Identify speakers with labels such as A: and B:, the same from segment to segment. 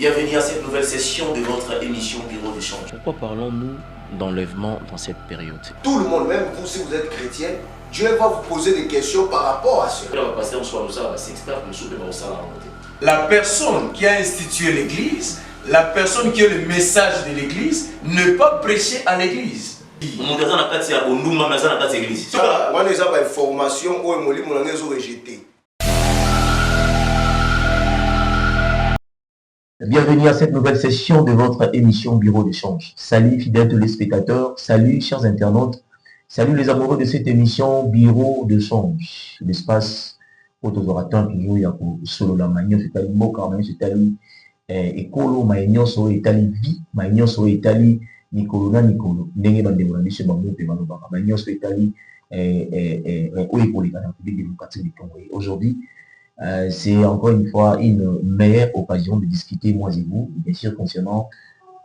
A: Bienvenue à cette nouvelle session de votre émission Bureau d'échange.
B: Pourquoi parlons-nous d'enlèvement dans cette période?
C: Tout le monde, même vous, si vous êtes chrétien, Dieu va vous poser des questions par rapport à cela.
D: La personne qui a institué l'église, la personne qui a le message de l'église, ne pas prêcher à l'église.
B: Bienvenue à cette nouvelle session de votre émission Bureau d'échange. Salut fidèles téléspectateurs, salut chers internautes, salut les amoureux de cette émission Bureau d'échange. L'espace autosorateur toujours il y a solo la magno c'est tali moka magno c'est tali ekolo magno so etali vie magno so etali Nicolo ndenge bandeko na biso bango pe balobaka magno so etali oyo koleka na République démocratique du Congo. Aujourd'hui c'est encore une fois une meilleure occasion de discuter, moi et vous, bien sûr, concernant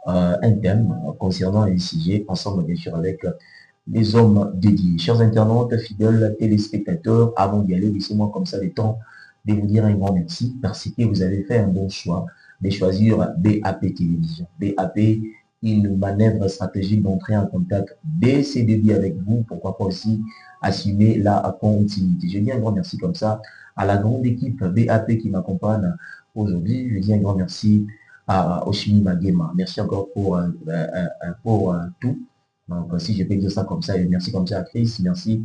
B: un thème, concernant un sujet, ensemble, bien sûr, avec les hommes dédiés. Chers internautes, fidèles téléspectateurs, avant d'y aller, laissez-moi comme ça le temps de vous dire un grand merci, parce que vous avez fait un bon choix de choisir BAP Télévision. BAP, une manœuvre stratégique d'entrer en contact dès ses débuts avec vous, pourquoi pas aussi assumer la continuité. Je dis un grand merci comme ça à la grande équipe BAP qui m'accompagne aujourd'hui. Je dis un grand merci à Oshimi Magema. Merci encore pour tout. Donc, si je peux dire ça comme ça, et merci comme ça à Chris, merci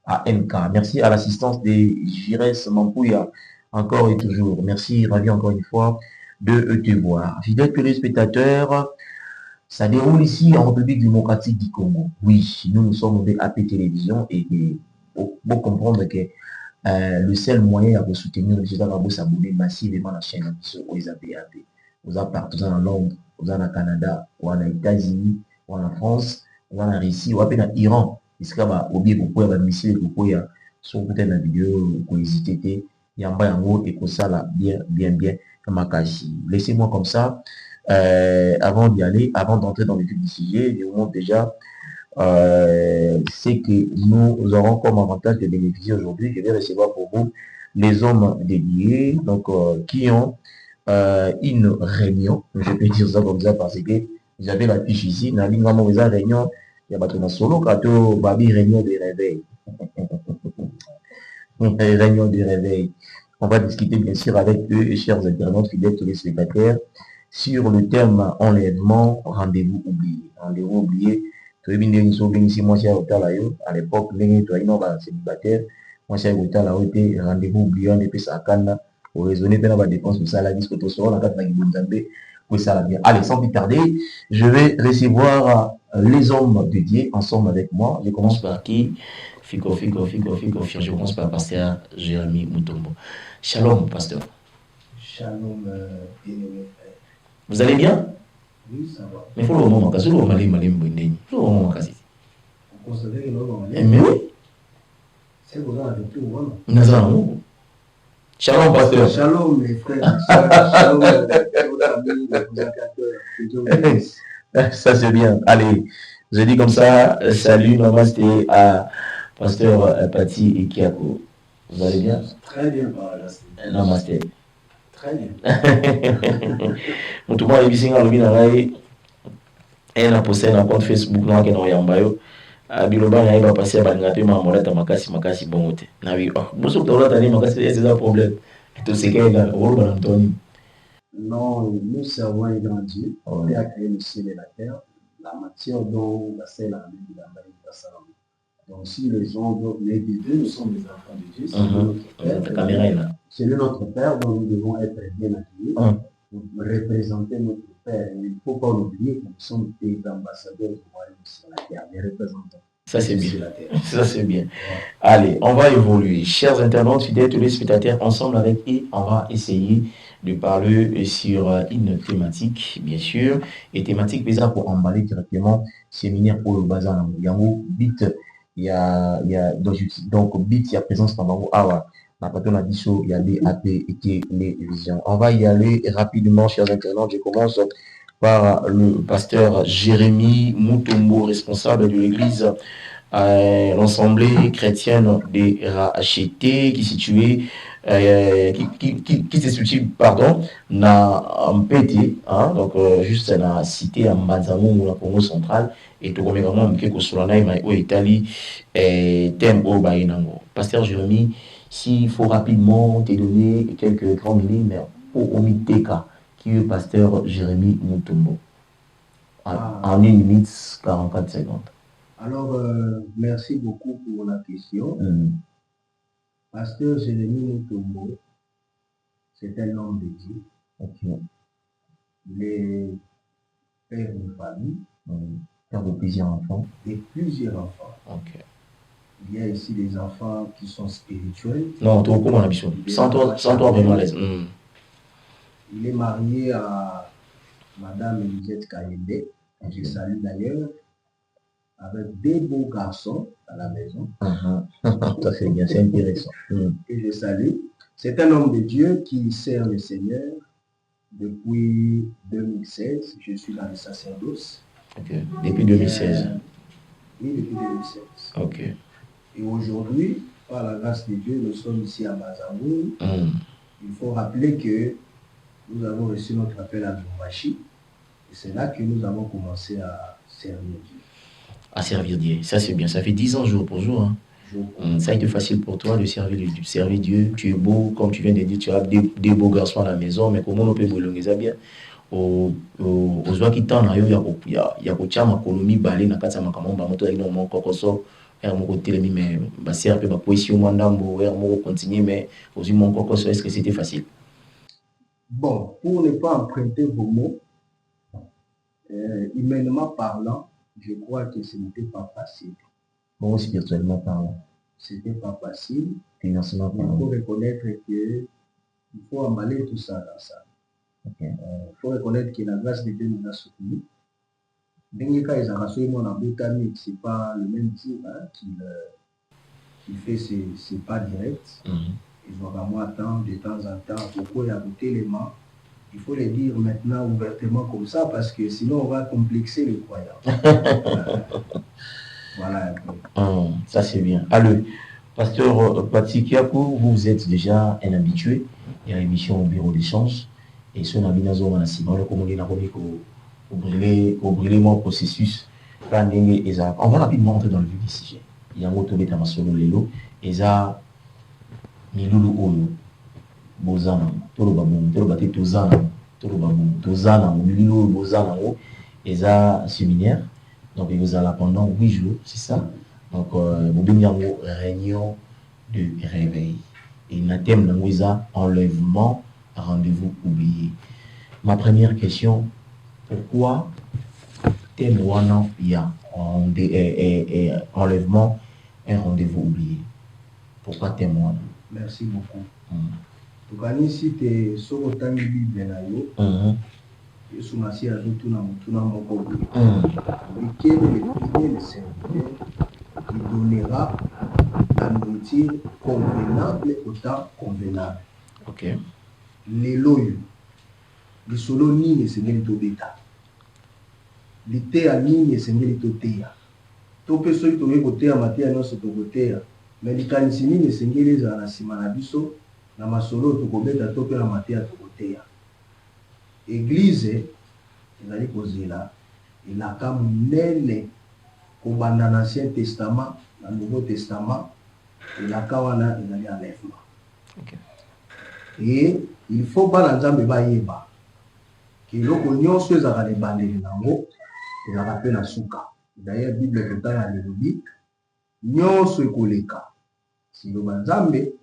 B: à MK, merci à l'assistance des Jires Mampouya, encore et toujours. Merci, ravi encore une fois de te voir. Fidèles téléspectateurs, ça déroule ici en République démocratique du Congo. Oui, nous sommes au BAP Télévision et pour comprendre que le seul moyen de soutenir les gens à s'abonner massivement à la chaîne aux BAP. Vous êtes partout en Londres, vous êtes au Canada, ou en États-Unis, ou en France, ou en Russie, ou en Iran. Parce que vous avez beaucoup de missiles, vous avez sur peut-être la vidéo, vous hésitez, il y a un peu et que ça là, bien. Laissez-moi comme ça, avant d'y aller, avant d'entrer dans le vif du sujet, je vous montre déjà c'est que nous aurons comme avantage de bénéficier aujourd'hui. Je vais recevoir pour vous les hommes dédiés, donc qui ont une réunion, je peux dire ça comme ça parce que j'avais la fiche ici, dans la réunion, il y a pas solo, quand babi réunion de réveil. Réunion de réveil. On va discuter bien sûr avec eux, chers internautes, fidèles téléspectateurs, sur le thème enlèvement, rendez-vous oublié. Rendez-vous oublié. À l'époque, célibataire, moi j'ai rendez-vous oublié, on est à Cannes, pour raisonner de la dépense de salaire, allez, sans plus tarder, je vais recevoir les hommes dédiés ensemble avec moi. Je commence par qui? Fico. Je commence par pasteur Jérémy Mutombo. Shalom, pasteur.
C: Shalom,
B: vous allez bien?
C: oui, ça va.
B: Mais il faut le moment, parce que le moment, il faut le moment, quasi.
C: Vous considérez que le moment,
B: mais oui.
C: c'est vous avez tout, voilà.
B: Nous allons. Shalom, pasteur.
C: Shalom, mes frères. Shalom, vos amis.
B: Ça, c'est bien. Allez, je dis comme ça, salut, namasté à pasteur Pati et Kiako. Vous allez bien?
C: Très bien,
B: namasté.
C: Très bien.
B: Tout le monde est ici dans le Binaray. Et on a posté un compte Facebook dans le Yambayo. Biloba na iba passer bangape ma molata makasi bongote. Na wi oh, boso tola tani makasi c'est un problème. Tout ce qui est là, on va Anthony.
C: Non, nous servons un grand Dieu. Il a créé le ciel et la terre. La matière dont la sel a mis dans la salle. Donc si les gens doivent les deux, nous sommes les enfants de Dieu. C'est notre Père.
B: La caméra est là.
C: C'est notre Père dont nous devons être bien accueillis pour représenter notre Père. Il ne faut pas oublier que nous sommes des ambassadeurs du royaume sur la terre, des représentants.
B: Ça c'est bien. Ça c'est bien. Ouais. Allez, on va évoluer. Chers internautes, fidèles téléspectateurs, ensemble avec eux, on va essayer de parler sur une thématique, bien sûr, et thématique déjà pour emballer directement séminaire pour le bazar. Yango bit, il y a donc bit, il y a présence dans Awa. Il y a des AP et télévision. On va y aller rapidement, chers internautes. Je commence par le pasteur Jérémy Mutombo, responsable de l'église l'Assemblée chrétienne des Rachetés, qui est située qui se situe, pardon, na Mpete, hein, donc juste na cité à Mbanzamou, la Congo central, et tout comme vraiment Mkeko Solana, ou Italie, thème au Baïnango. Pasteur Jérémie, s'il faut rapidement te donner quelques grandes lignes pour Omiteka, qui est pasteur Jérémie Mutombo. En 1 minute 44 secondes.
C: Alors, merci beaucoup pour la question. Pasteur Jérémie Mutombo, c'est un homme de Dieu.
B: Okay.
C: Il est père de famille.
B: Père de plusieurs enfants.
C: Et plusieurs enfants.
B: Okay.
C: Il y a ici des enfants qui sont spirituels.
B: Non, tu comment la mission. Sans toi vraiment à l'aise.
C: Il est marié à Madame Elisette Kayende. Je salue d'ailleurs. Avec des beaux garçons à la maison.
B: Ça c'est bien, c'est intéressant.
C: Et je salue. C'est un homme de Dieu qui sert le Seigneur depuis 2016. Je suis dans le sacerdoce.
B: Okay. Depuis 2016.
C: Oui, depuis 2016.
B: Ok.
C: Et aujourd'hui, par la grâce de Dieu, nous sommes ici à Bazamou. Il faut rappeler que nous avons reçu notre appel à Lubumbashi. Et c'est là que nous avons commencé à servir Dieu.
B: À servir Dieu, ça c'est bien. Ça fait 10 ans jour pour jour. Hein. Ça a été facile pour toi de servir Dieu. Tu es beau, comme tu viens de dire, tu as des beaux garçons à la maison, mais comment on peut boulonner ça bien? Aux gens qui t'en il y a coacha ma colonie balé na kata makamamba moto avec mon kokoso et mon côté mais bah c'est peu bah poésie mandambo et mon continuer mais aux mon kokoso est-ce que c'était facile?
C: Bon, pour ne pas emprunter vos mots, humainement parlant, je crois que ce n'était pas facile.
B: Bon, spirituellement parlant,
C: c'était pas facile.
B: Financièrement
C: parlant, il faut reconnaître que il faut emballer tout ça dans ça. Il faut reconnaître que la grâce de Dieu nous a soutenus. C'est pas le même jour qu'il fait ses pas directs. Ils vont vraiment attendre de temps en temps. Pourquoi il y a beaucoup d'éléments? Il faut les dire maintenant ouvertement comme ça parce que sinon on va complexer les croyants. Voilà un peu.
B: Ça c'est bien. Alors, Pasteur Patrick Yakou, vous êtes déjà un habitué. Il y a l'émission au bureau d'échange. Et ce n'a pas besoin de brûler mon processus. On va rapidement entrer dans le vif du sujet. Il y a un autre bêta masolo lelo. Et ça, milulu olo. Bozana. Tolo babou. Tolo bate tozana. Tolo babou. Tozana. Milulu bozana. Et ça, séminaire. Donc, il vous a là pendant 8 jours. C'est ça. Donc, vous avez une réunion de réveil. Et le thème de enlèvement, rendez-vous oublié. Ma première question, pourquoi thème wana ya enlèvement, un rendez-vous oublié? Pourquoi thème wana?
C: Merci beaucoup. Tukani si te soko tangi Bible na yo. Yesu Masi azotuna mutuna moko. Lequel est le serviteur qui donnera la nourriture convenable au temps convenable.
B: Ok.
C: Leloyo. Lisolo nini esengeli tobeta. Litea nini esengeli toteya. Tope soki toye koteya mateya nyonso tokoteya. Mais likanisi nini esengeli ezala na nsima na biso na masolo tokobeta tope na mateya tokoteya. Église ezali kozela elaka monene kobanda na Ancien Testament na Nouveau Testament elaka wana ezali enlèvement. Et il faut bana nzambe bayeba kiloko nyonso ezalaka lebandeli nango ezalaka mpe na suka. D'ailleurs Bible ekotala lelobi nyonso ekoleka siloba nzambe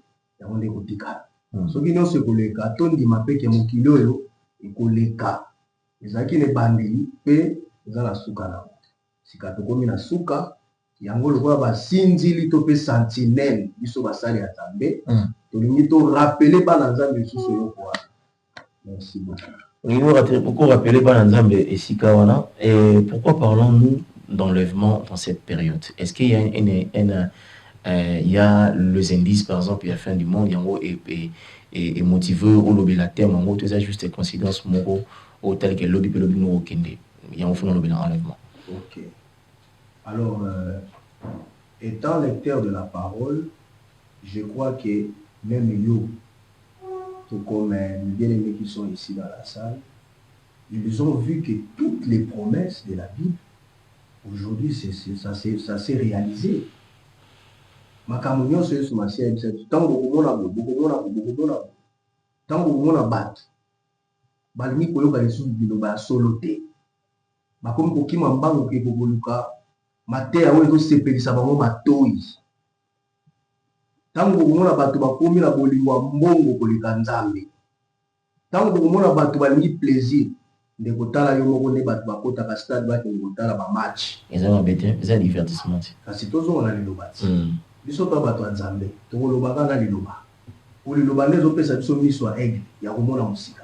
C: yango nde kotikala. Soki nyonso ekoleka tondima mpe ke mokili oyo ekoleka ezalaki lebandeli mpe eza na suka nango. Sika tokomi na suka yango lokola basinzili to mpe sentinelle biso basali ya nzambe tolingi to rappeler bana nzambe lisusu eloko wana. Merci beaucoup.
B: Pourquoi rappeler bana nzambe esika wana? Et pourquoi parlons-nous d'enlèvement dans cette période? Est-ce qu'il y a il y a les indices, par exemple, il y a la fin du monde, et motivé au lobby la terre, en gros, tout ça juste des coïncidences, au tel que le lobby peut le nous au kende. Il y a un fond dans le enlèvement.
C: Ok. Alors, étant lecteur de la parole, je crois que même yo, tout comme les bien-aimés qui sont ici dans la salle, ils ont vu que toutes les promesses de la Bible, aujourd'hui, ça s'est réalisé. Makambo nyonso yesu masiya biso tango bokomona tango bomona bato balingi koyoka lisusu biloba ya solo te bakomi kokima mbango ke kokoluka mateya oyo ezosepelisa bango matoyi tango bokomona bato bakomi na bolingo ya mbongo koleka nzambe tango bokomona bato balingi plaisir nde kotala yo moko nde bato bakotaka stade bakende kotala bamatch
B: eza divertissement
C: kasi tozongana liloba ti biso to bato ya nzambe tokoloba kaka liloba liloba nde ezopesa biso miso ya aigle ya komona mosika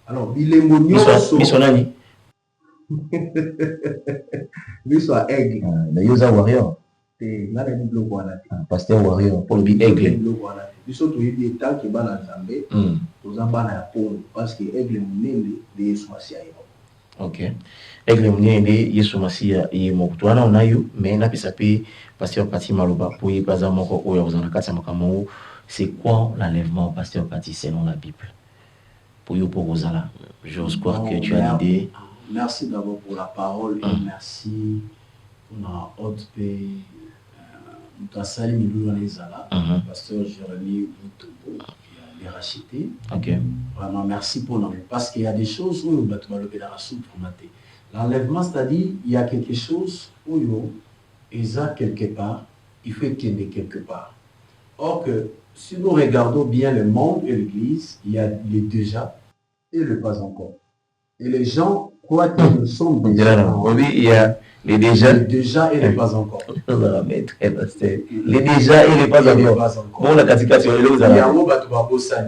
C: alors bilembo nyonso
B: miso nani
C: miso ya aigle
B: na yo za warrior
C: te nga nayebi biloko wana te
B: pasteur warrior pour lobi aigle
C: biloko wana te biso toyebi etanke bana nzambe toza bana ya polo parce que aigle monene nde yesu masiya ye
B: ok aigle monene nde yesu masiya ye moko twana onayo me napesa mpe pasteur Pati maloba po ye baza moko oyo akozala na kati ya makambo c'est quoi l'enlèvement pasteur Pati selon la Bible pour yo pour Rosala j'ose croire que tu as l'idée.
C: Merci d'abord pour la parole et merci pour la haute paix. Mutasali Milou Nezala, pasteur Jérémy Moutobo, qui a racheté.
B: Ok.
C: Vraiment, merci pour l'enlèvement. Parce qu'il y a des choses où on va la soupe pour mater. L'enlèvement, c'est-à-dire, il y a quelque chose où il y a quelque part, il faut qu'il y ait quelque part. Or que, si nous regardons bien le monde et l'Église, il y a les déjà et le pas encore. Et les gens croient qu'ils ne sont déjà.
B: Oui, il y a les déjà
C: et les pas encore.
B: Les déjà et les pas encore. Bon, la qualification est là.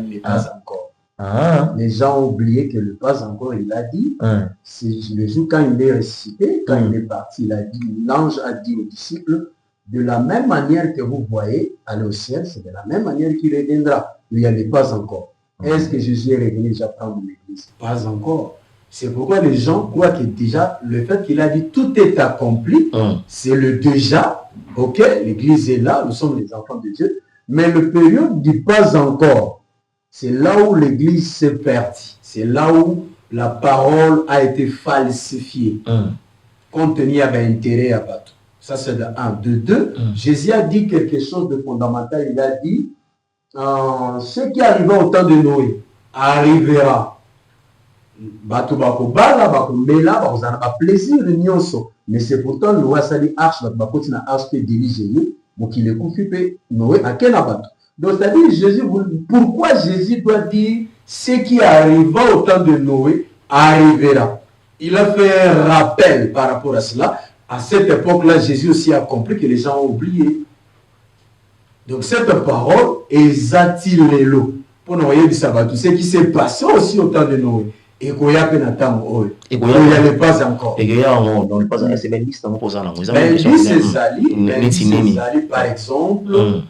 C: Les pas encore. Les gens ont oublié que le pas encore, il a dit, c'est le jour quand il est ressuscité, quand il est parti, il a dit, l'ange a dit aux disciples, de la même manière que vous voyez aller au ciel, c'est de la même manière qu'il reviendra. Mais il n'y avait pas encore. Est-ce que Jésus est revenu déjà prendre l'église? Pas encore. C'est pourquoi les gens croient que déjà, le fait qu'il a dit tout est accompli, c'est le déjà, ok, l'église est là, nous sommes les enfants de Dieu, mais le période du pas encore, c'est là où l'église s'est perdue, c'est là où la parole a été falsifiée, compte tenu à intérêt à bateau. Ça c'est de 1. De 2, Jésus a dit quelque chose de fondamental, il a dit, ce qui arriva au temps de Noé arrivera. Bato bako bala bako mela bako zana ba plaisir nyonso, mais c'est pourtant Noé sali arche bako tina arche pe dirige nous donc il est confié Noé à quel bateau. Donc c'est-à-dire Jésus, pourquoi Jésus doit dire ce qui arriva au temps de Noé arrivera. Il a fait un rappel par rapport à cela. À cette époque-là, Jésus aussi a compris que les gens ont oublié. Donc cette parole est l'eau pour noyer du sabbat. Tout ce qui s'est passé aussi au temps de Noé. Et qu'il y a peine à temps, il n'y avait pas encore.
B: Et qu'il y a un c'est bien liste,
C: par exemple,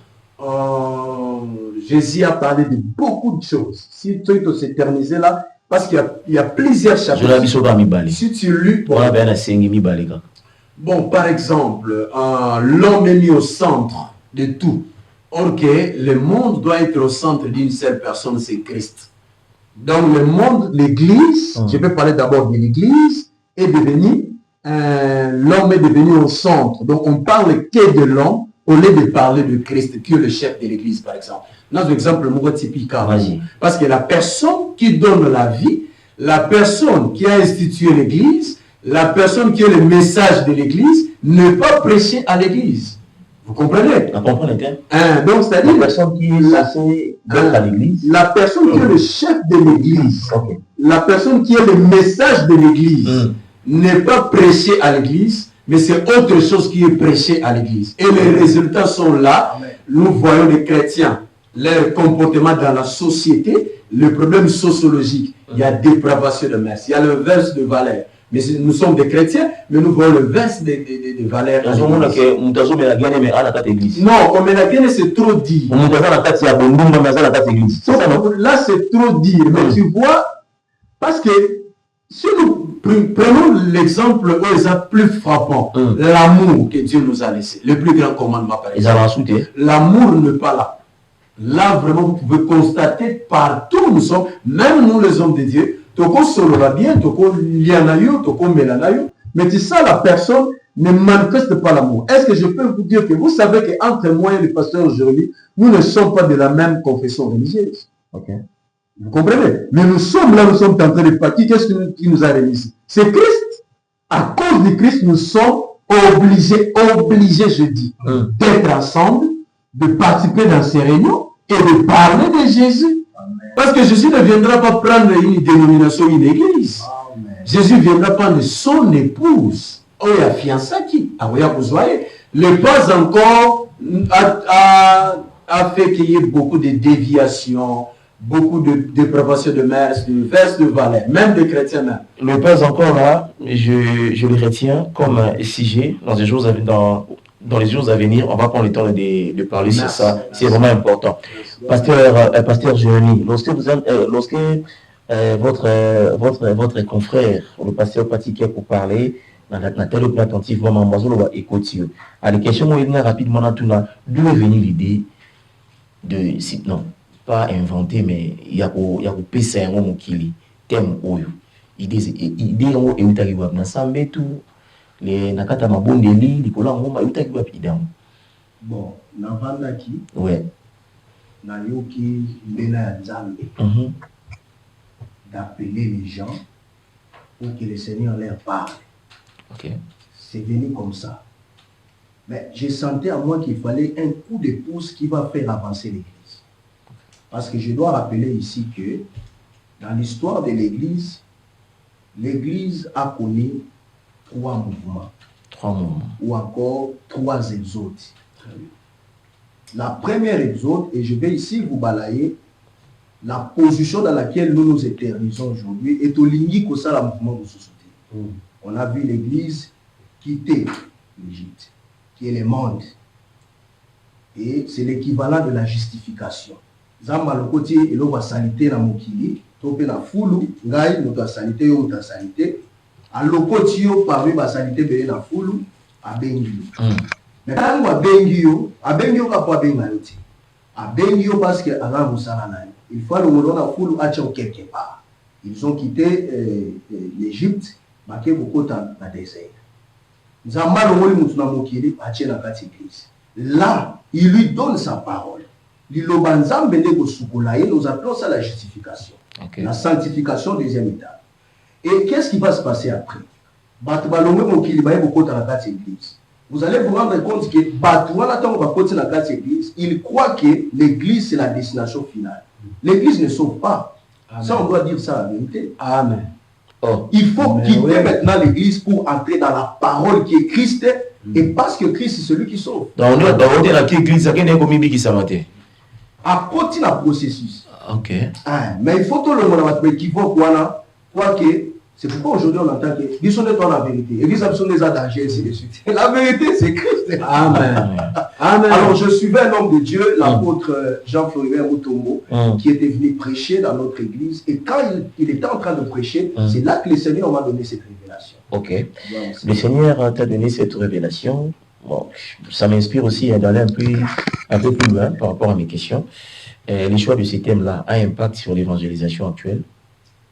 C: Jésus a parlé de beaucoup de choses. Si tu dois s'éterniser là, parce qu'il y a plusieurs chapitres. Si tu lis, bon, par exemple, l'homme est mis au centre de tout. Or que le monde doit être au centre d'une seule personne, c'est Christ. Donc le monde, l'église, je vais parler d'abord de l'église, est devenu, l'homme est devenu au centre. Donc on parle que de l'homme au lieu de parler de Christ, qui est le chef de l'église par exemple. Notre exemple, typique, parce que la personne qui donne la vie, la personne qui a institué l'église, la personne qui a le message de l'église, ne pas prêcher à l'église. Vous comprenez? Donc, c'est-à-dire
B: la personne qui est censée être à l'église.
C: La personne qui est le chef de l'église, la personne qui est le message de l'église, n'est pas prêché à l'église, mais c'est autre chose qui est prêché à l'église. Et les résultats sont là. Nous voyons les chrétiens, leur comportement dans la société, le problème sociologique. Il y a dépravation de messe, il y a le verse de valeur. Mais nous sommes des chrétiens, mais nous voyons le verse de valeurs. Non, comme c'est trop dit. Là, c'est trop dire. Mais tu vois, parce que si nous prenons l'exemple plus frappant, l'amour que Dieu nous a laissé, le plus grand commandement par exemple. L'amour n'est pas là. Là, vraiment, vous pouvez constater partout où nous sommes, même nous les hommes de Dieu, toko solo la bien, toko lianayo, toko melanayo. Mais c'est ça, la personne ne manifeste pas l'amour. Est-ce que je peux vous dire que vous savez qu'entre moi et le pasteur aujourd'hui, nous ne sommes pas de la même confession religieuse.
B: Okay.
C: Vous comprenez? Mais nous sommes là, nous sommes en train de partir. Qu'est-ce qui nous a réunis? C'est Christ. À cause de Christ, nous sommes obligés, je dis, d'être ensemble, de participer dans ces réunions et de parler de Jésus. Amen. Parce que Jésus ne viendra pas prendre une dénomination, une église. Amen. Jésus viendra prendre son épouse. Oh, il a fiancé qui? Ah oui, vous voyez. Le pas encore a fait qu'il y ait beaucoup de déviations, beaucoup de dépravation de mœurs, de verses de valeurs, même des chrétiens même.
B: Le pas encore là, je le retiens comme sujet dans les jours à venir. On va prendre le temps de parler sur ça. C'est vraiment important. Pasteur Jérémy, lorsque votre confrère, le pasteur pratiquait pour parler, Nathalie est attentivement, maman, va écouter. À la question, rapidement, d'où est venue l'idée de, non, pas inventer, mais il y a un PC qui thème oyo. Idée est où t'arrives à n'assemble tout. Les nakata mabondeli, les collants, où t'arrives à pidam.
C: Bon, Navandaki.
B: Ouais.
C: Nayoki Bena Nzambe. D'appeler les gens pour que le Seigneur leur parle.
B: Ok.
C: C'est venu comme ça. Mais j'ai senti à moi qu'il fallait un coup de pouce qui va faire avancer l'Église. Parce que je dois rappeler ici que dans l'histoire de l'Église, l'Église a connu 3 mouvements.
B: 3 mouvements.
C: Ou encore 3 exodes. La première exode, et je vais ici vous balayer, la position dans laquelle nous nous éternisons aujourd'hui est au ligne que ça, le mouvement de société. On a vu l'Église quitter l'Égypte, qui est le monde. Et c'est l'équivalent de la justification. Zamba le côté et l'on va sanité dans mon kili, topé na foulou, ngai nous ta sanité ou ta sanité. À l'ocotio parmi ma sanité belé na foulou, à bengio. Mais quand on a bengio ka pas bengayote. À bengio parce que ala musana il faut le monde na foulou a quelque part. Ils ont quitté l'Égypte, marqué beaucoup dans le désert. Zamba le monde mutuna mokili a tient la catégorie. Là, il lui donne sa parole. Nous appelons ça la justification. Okay. La sanctification, deuxième étape. Et qu'est-ce qui va se passer après? Vous allez vous rendre compte que il croit que l'église c'est la destination finale. L'église ne sauve pas. Amen. Ça, on doit dire ça la vérité. Amen. Oh. Il faut quitter maintenant l'église pour entrer dans la parole qui est Christ. Et parce que Christ c'est celui qui sauve.
B: Donc, on est dans l'église, qui s'en
C: à côté d'un processus.
B: Ok.
C: Mais il faut tout le monde équivoque quoi que c'est pourquoi aujourd'hui on entend que ils sont dans la vérité. Et ils sont des dangers ainsi de suite. La vérité c'est Christ. Amen. Amen. Alors je suivais un homme de Dieu, l'apôtre Jean-Floribert Mutombo, qui était venu prêcher dans notre église. Et quand il était en train de prêcher, c'est là que le Seigneur m'a donné cette révélation.
B: Ok. Le Seigneur t'a donné cette révélation. Bon, ça m'inspire aussi d'aller un peu plus loin par rapport à mes questions. Le choix de ces thèmes-là a un impact sur l'évangélisation actuelle?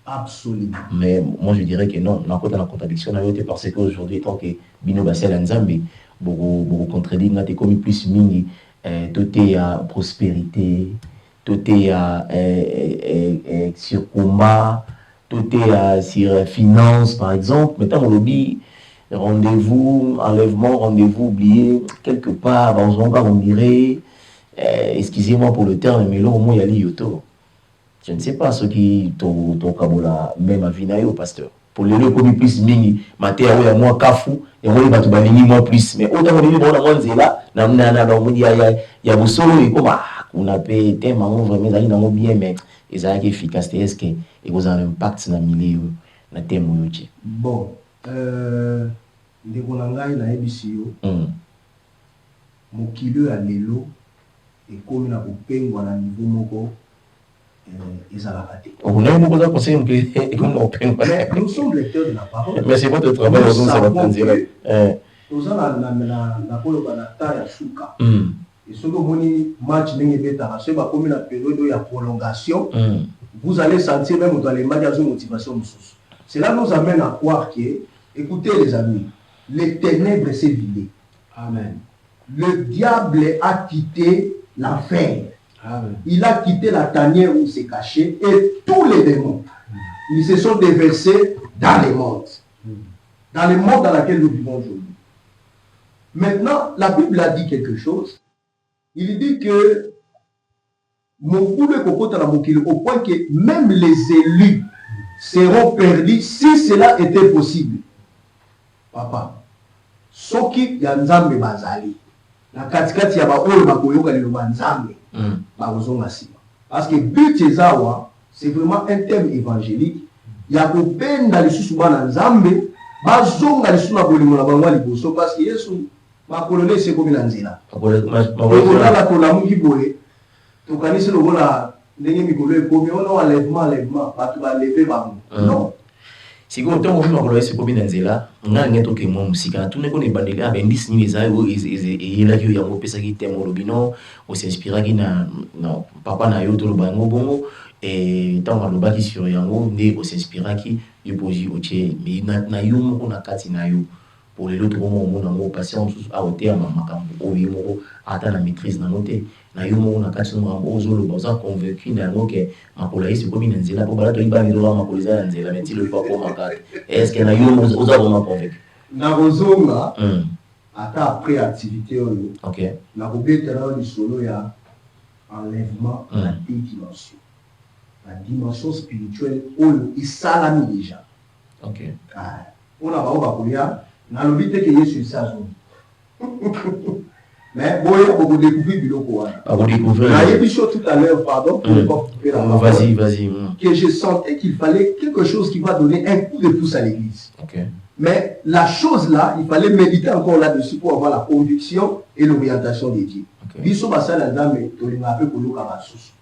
C: Absolument.
B: Mais moi, je dirais que non. On a la contradiction parce qu'aujourd'hui, tant que Bino Bassel Nzambe, beaucoup contredit, on a commis plus mini, tout est à prospérité, tout est à sur combat, tout est à sur finance, par exemple. Maintenant, on dit rendez-vous, enlèvement, rendez-vous oublié, quelque part, on dirait, excusez-moi pour le terme, mais là, au moins, il y a l'ioto. Je ne sais pas ce qui tokabola même à Vinayo, pasteur. Pour les lieux comme plus mini, maté à moi kafou, et moi, il va te baligner moi plus. Mais autant que nous, on a là, il y a vos solos, et comme on a payé thème, on va vraiment aller bien, mais ils ont efficacité, est-ce qu'il y a un impact dans le milieu, dans le thème?
C: Bon. Ndeko na ngai na yebisi yo mokili ya lelo ekomi na kopengwa na niveau moko ezalaka te. Nous sommes lecteurs de la parole.
B: Mais c'est votre travail, nous sommes
C: na koloba na ta ya suka Et ce que vous match n'est pas comme une période de prolongation, vous allez sentir même dans les matchs de motivation. Cela nous amène à croire que, écoutez les amis, les ténèbres s'est vidé.
D: Amen.
C: Le diable a quitté l'enfer.
D: Amen.
C: Il a quitté la tanière où il s'est caché et tous les démons, ils se sont déversés dans les mondes. Dans le monde dans lequel nous vivons aujourd'hui. Maintenant, la Bible a dit quelque chose. Il dit que au point que même les élus seront perdus si cela était possible. Papa, soki ya nzambe bazali na katikati ya baoyo bakoyoka lelo banzambe bazonga sima. Parce que but ezawa, c'est vraiment un thème évangélique. Ya kopenda lisusu bana nzambe bazonga lisusu na bolingo na bango liboso parce que Yesu makolone se komi na nzela. Makolone la tolamuki boye. Tokanisi lokola ndenge mikolo ekomi ona enlèvement bato ba lever bango. Non.
B: Si vous avez un peu de problème, vous avez un peu de problème. Si vous avez un peu de problème, vous avez un peu de problème. Vous s'inspirez non papa na yo to bango bongo et tant maloba ki sur yango ne vous s'inspirez qui yo posi otie mais na yo mo na kati na yo pour les autres mo na mo patience à hauteur makambo o yo ata na maîtrise na noté na yo mo na kati na mo ozolo baza convaincu na ngo ke makola isi ko binanzela po bala to iba ngiro makoliza nzela mais tilo pa ko makati est-ce que na yo mo oza vraiment convaincu
C: na bozonga ata après activité oyo
B: OK
C: na kobetela ni solo ya enlèvement la dimension. La dimension spirituelle oyo isalami déjà.
B: OK.
C: On a ba kolia na lobite ke Yesu isazo. Mais boya ko découvrir biloko wana.
B: Vous découvrir.
C: Na yebiso tout à l'heure pardon pour ne pas couper la parole.
B: Vas-y.
C: Que je sentais qu'il fallait quelque chose qui va donner un coup de pouce à l'église.
B: OK.
C: Mais la chose là, il fallait méditer encore là-dessus pour avoir la conviction et l'orientation des dieux. Biso basala nzambe tolinga pe koluka basusu.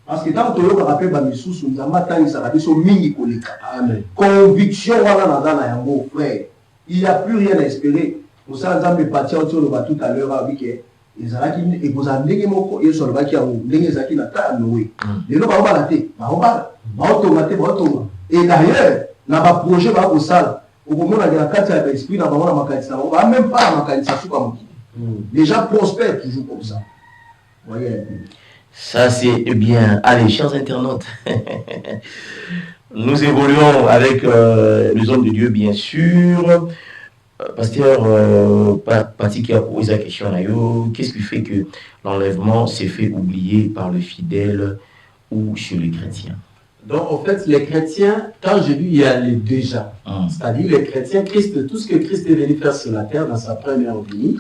C: Parce que tant que toyoka rappé ba misusu nzamba tangisa biso mingi koleka. Amen. Conviction wana na dana yango frère. Il n'y a plus rien à espérer. Pour ça nzambe parti au tout à l'heure avec ezalaki ekozala ndenge moko yesu alobaki yango ndenge ezalaki na ta Noé. Lelo baobala te, baotonga te, baotonga. Et d'ailleurs, na ba projet ba kosala okomona na kati ya esprit na bango na makanisa na ba même pas na makanisa suka moki. Les gens prospèrent toujours comme ça. Voyez.
B: Ça c'est bien. Allez, chers internautes, nous évoluons avec les hommes de Dieu, bien sûr. Pasteur Pati qui a posé la question à yo, qu'est-ce qui fait que l'enlèvement s'est fait oublier par le fidèle ou chez les chrétiens?
E: Donc, en fait, les chrétiens, quand je dis il y a les déjà, c'est-à-dire les chrétiens, Christ, tout ce que Christ est venu faire sur la terre dans sa première venue,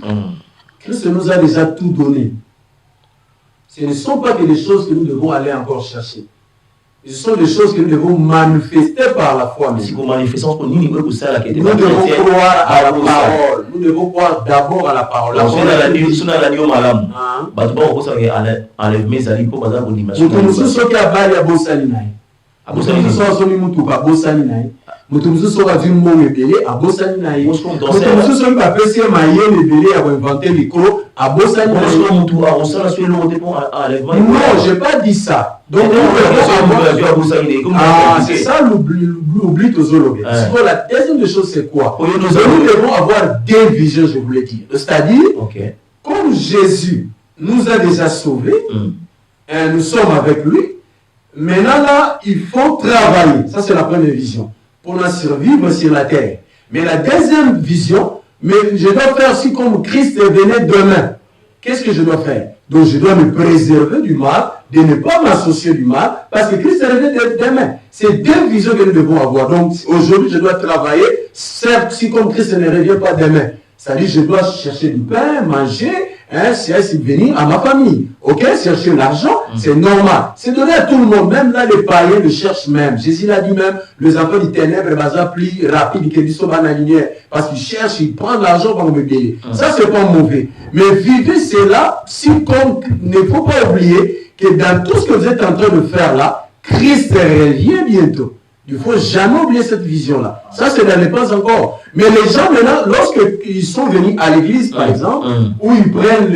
E: Christ nous a déjà tout donné. Ce ne sont pas que des choses que nous devons aller encore chercher. Ce sont des choses que nous devons manifester par la foi.
B: Si vous manifestez, nous devons croire
E: à la parole. Nous devons croire d'abord à la parole. Mutu mususu azwi mbongo ebele abosani na ye. Mutu mususu oyo bapesi ye mayele ebele ya koinventer micro abosani na ye. Non, j'ai pas dit ça. Donc c'est ça l'oubli tozolobe. La deuxième des choses c'est quoi? Nous devons avoir deux visions, je voulais dire. C'est-à-dire, comme Jésus nous a déjà sauvés, nous sommes avec lui, maintenant là, il faut travailler. Ça c'est la première vision. Pour la survivre sur la terre. Mais la deuxième vision, mais je dois faire si comme Christ venait demain. Qu'est-ce que je dois faire? Donc je dois me préserver du mal, de ne pas m'associer du mal, parce que Christ revenait demain. C'est deux visions que nous devons avoir. Donc aujourd'hui, je dois travailler, certes, si comme Christ ne revient pas demain. C'est-à-dire, je dois chercher du pain, manger, subvenir à ma famille. Ok, chercher l'argent, c'est normal. C'est donné à tout le monde. Même là, les païens le cherchent même. Jésus l'a dit même, les enfants du ténèbre, plus rapide que du sauvage la lumière. Parce qu'ils cherchent, ils prennent l'argent pour me payer. Ça, c'est pas mauvais. Mais vivez cela, si comme, il ne faut pas oublier que dans tout ce que vous êtes en train de faire là, Christ revient bientôt. Il ne faut jamais oublier cette vision-là. Ça, ce n'est pas encore. Mais les gens, maintenant, lorsqu'ils sont venus à l'église, par exemple, où ils prennent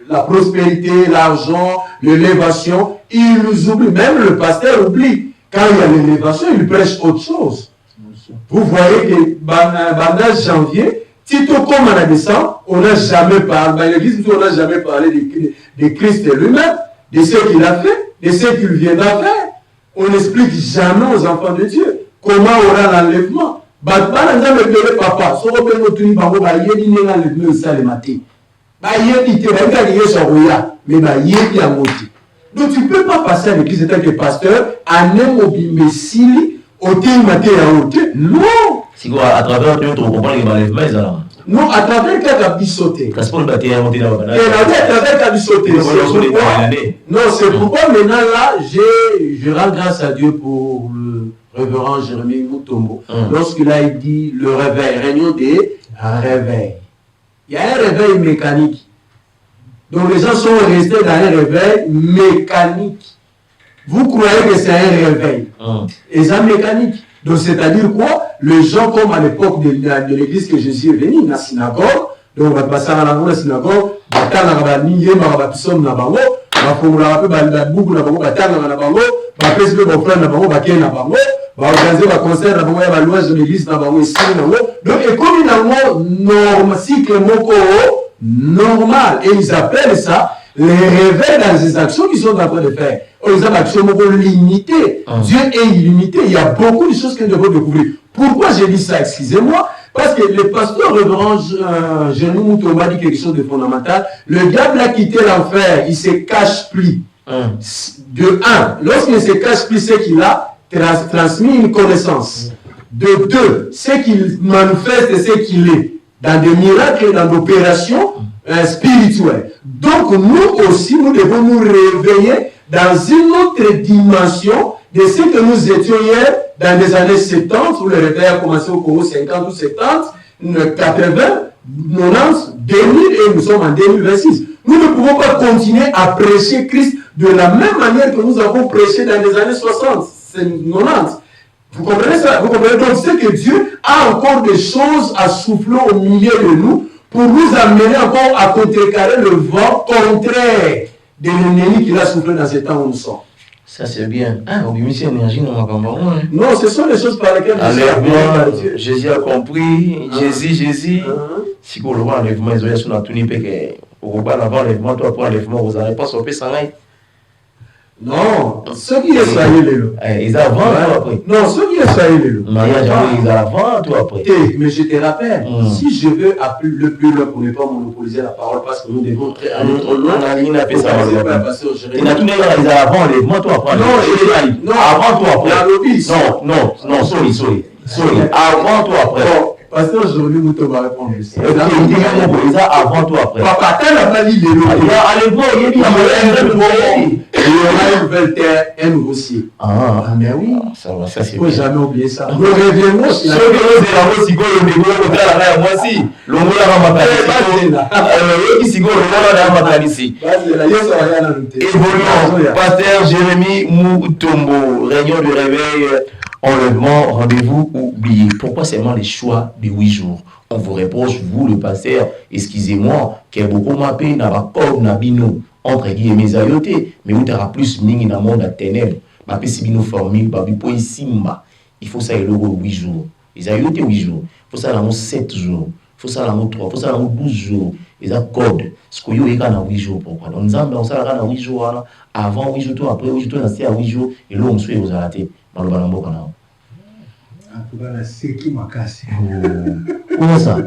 E: la prospérité, l'argent, l'élévation. Il nous oublie, même le pasteur oublie. Quand il y a l'élévation, il prêche autre chose. Vous voyez que pendant janvier, Tito comme on a descendu, on n'a jamais parlé, dans l'église, on n'a jamais parlé de Christ lui-même, de ce qu'il a fait, de ce qu'il viendra faire. On n'explique jamais aux enfants de Dieu comment on aura l'enlèvement. Papa, so on peut nous tenir par là, il y a des enlèvements ça le matin. Il y a des mais il y a des donc tu ne peux pas passer à l'église en tant que pasteur à imbécile au thème matin à haute. Non.
B: Si quoi, à travers tout, on comprend les enlèvements,
E: non, à travers qu'à sauté.
B: Parce qu'on va dire,
E: à travers qu'à sauté. Non, c'est pourquoi maintenant là, je rends grâce à Dieu pour le révérend Jérémie Mutombo. Lorsqu'il a dit le réveil, réunion des réveils. Il y a un réveil mécanique. Donc les gens sont restés dans un réveil mécanique. Vous croyez que c'est un réveil. Et c'est mécanique. Donc c'est-à-dire quoi? Les gens comme à l'époque de l'église que Jésus est venu, dans la synagogue, donc on va passer à la synagogue, on va passer à la synagogue, organiser un concert, la louange de l'église, donc et comme cycle normal, et ils appellent ça les réveils dans les actions qu'ils sont en train de faire. Ils ont des actions limitées. Dieu est illimité. Il y a beaucoup de choses que nous devons découvrir. Pourquoi j'ai dit ça? Excusez-moi. Parce que le pasteur révérend Jérémie Mutombo a dit quelque chose de fondamental. Le diable a quitté l'enfer. Il ne se cache plus. De un, lorsqu'il ne se cache plus, c'est qu'il a transmis une connaissance. De deux, c'est qu'il manifeste ce qu'il est. Dans des miracles et dans des opérations spirituelles. Donc nous aussi, nous devons nous réveiller dans une autre dimension de ce que nous étions hier dans les années 70, où le réveil a commencé au Congo 50 ou 70, 80, 90, 2000 et nous sommes en 2026. Nous ne pouvons pas continuer à prêcher Christ de la même manière que nous avons prêché dans les années 60, 90. Vous comprenez ça? Vous comprenez? Donc c'est que Dieu a encore des choses à souffler au milieu de nous pour nous amener encore à contrecarrer le vent contraire de l'ennemi qu'il a soufflé dans ce temps où nous sommes.
B: Ça c'est bien. Ah, on énergie dans ma
E: non, ce sont les choses par lesquelles
B: Jésus a compris. Jésus. Si vous voulez enlèvement, ils ont sur tout niveau que au bas avant enlèvement, toi pour enlèvement, vous n'allez pas sauver sans rien.
E: Non, ceux qui est soyez les
B: ils avant ou après?
E: Non, ceux qui est soyez les
B: mariage, ils avant ou après?
E: Mais je te rappelle, si je veux appeler le plus loin pour ne pas monopoliser la parole, parce que nous devons très à notre loin,
B: il a fait ça. Il a tout dit, ils avant enlèvement, toi après?
E: Non,
B: avant toi après? Non, sorry. Avant toi après?
E: Pasteur Jérémie Mutombo va répondre.
B: Ils avant toi après?
E: Papa, quand la maladie est là,
B: allez voir, il y a
E: il y aura une nouvelle terre, un nouveau ciel. Mais oui.
B: Ça va, ça c'est.
E: Il ne faut jamais oublier ça. Nous reviendrons sur la
B: Pasteur Jérémie Mutombo, réunion de réveil, enlèvement, rendez-vous oublié. Pourquoi seulement les choix de 8 jours? On vous reproche, vous le pasteur, excusez-moi, qu'il y a beaucoup mappé, n'a pas comme n'a bino. Entre guillemets ayoté, mais où tu auras plus ming dans le monde à ténèbres. Ma pesibino formule, babi po isimba. Il faut ça et le 8 jours. Ils ayoté 8 jours. Il faut ça dans 7 jours. Il faut ça dans 3. Il faut ça dans 12 jours. Ils ont code. Ce que vous avez dans 8 jours. Pourquoi? Donc nous avons ça dans 8 jours. Avant 8 jours, après 8 jours, on a 8 jours. Et là, on se fait aux arrêtés. Dans le balambo canal.
C: En tout cas, c'est qui m'a cassé.
B: Comment ça?